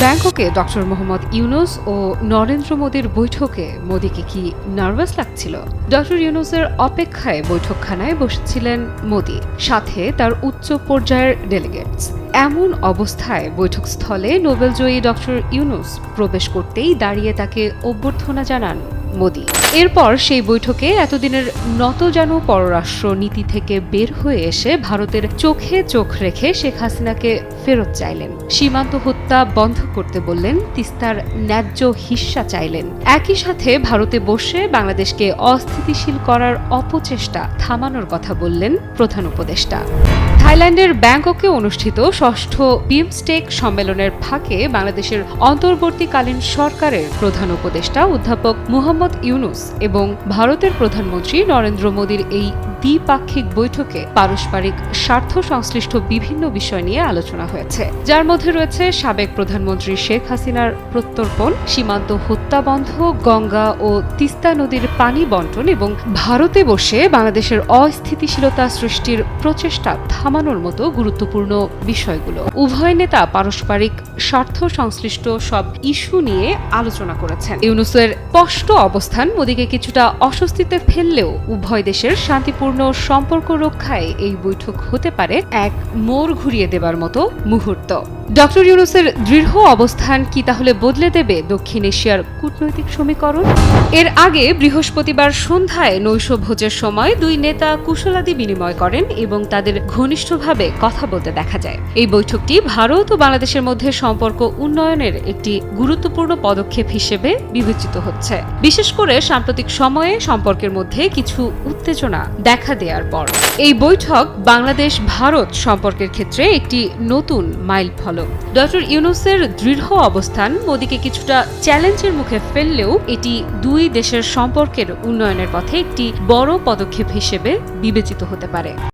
ব্যাংককে ডক্টর মোহাম্মদ ইউনূস ও নরেন্দ্র মোদীর বৈঠকে মোদীকে কি নার্ভাস লাগছিল? ডক্টর ইউনূসের অপেক্ষায় বৈঠকখানায় বসেছিলেন মোদী, সাথে তার উচ্চ পর্যায়ের ডেলিগেটস। এমন অবস্থায় বৈঠকস্থলে নোবেলজয়ী ডক্টর ইউনূস প্রবেশ করতেই দাঁড়িয়ে তাকে অভ্যর্থনা জানান মোদী। এরপর সেই বৈঠকে এতদিনের নতজানু পররাষ্ট্র নীতি থেকে বের হয়ে এসে ভারতের চোখে চোখ রেখে শেখ হাসিনাকে ফেরত চাইলেন, সীমান্ত হত্যা বন্ধ করতে বললেন, তিস্তার ন্যায্য হিস্সা চাইলেন। একই সাথে ভারতে বসে বাংলাদেশকে অস্থিতিশীল করার অপচেষ্টা থামানোর কথা বললেন প্রধান উপদেষ্টা। থাইল্যান্ডের ব্যাংককে অনুষ্ঠিত ষষ্ঠ বিমস্টেক সম্মেলনের ফাঁকে বাংলাদেশের অন্তর্বর্তীকালীন সরকারের প্রধান উপদেষ্টা অধ্যাপক মুহাম্মদ ইউনূস এবং ভারতের প্রধানমন্ত্রী নরেন্দ্র মোদীর এই দ্বিপাক্ষিক বৈঠকে পারস্পরিক স্বার্থ সংশ্লিষ্ট বিভিন্ন বিষয় নিয়ে আলোচনা হয়েছে, যার মধ্যে রয়েছে সাবেক প্রধানমন্ত্রী শেখ হাসিনার প্রত্যর্পণ, সীমান্ত হত্যা বন্ধ, গঙ্গা ও তিস্তা নদীর পানি বন্টন এবং ভারতে বসে বাংলাদেশের অস্থিতিশীলতা সৃষ্টির প্রচেষ্টা থামানোর মতো গুরুত্বপূর্ণ বিষয়গুলো। উভয় নেতা পারস্পরিক স্বার্থ সংশ্লিষ্ট সব ইস্যু নিয়ে আলোচনা করেছেন। ইউনূসের স্পষ্ট অবস্থান মোদীকে কিছুটা অস্বস্তিতে ফেললেও উভয় দেশের শান্তিপূর্ণ সম্পর্ক রক্ষায় এই বৈঠক হতে পারে এক মোড় ঘুরিয়ে দেবার মতো মুহূর্ত। ডক্টর ইউনূসের দৃঢ় অবস্থান কি তাহলে বদলে দেবে দক্ষিণ এশিয়ার কূটনৈতিক সমীকরণ? এর আগে বৃহস্পতিবার সন্ধ্যায় নৈশ ভোজের সময় দুই নেতা কুশলাদি বিনিময় করেন এবং তাদের ঘনিষ্ঠভাবে কথা বলতে দেখা যায়। এই বৈঠকটি ভারত ও বাংলাদেশের মধ্যে সম্পর্ক উন্নয়নের একটি গুরুত্বপূর্ণ পদক্ষেপ হিসেবে বিবেচিত হচ্ছে, বিশেষ করে সাম্প্রতিক সময়ে সম্পর্কের মধ্যে কিছু উত্তেজনা দেখা দেওয়ার পর। এই বৈঠক বাংলাদেশ ভারত সম্পর্কের ক্ষেত্রে একটি নতুন মাইলফলক। ডক্টর ইউনূসের দৃঢ় অবস্থান মোদীকে কিছুটা চ্যালেঞ্জের মুখে ফেললেও এটি দুই দেশের সম্পর্কের উন্নয়নের পথে একটি বড় পদক্ষেপ হিসেবে বিবেচিত হতে পারে।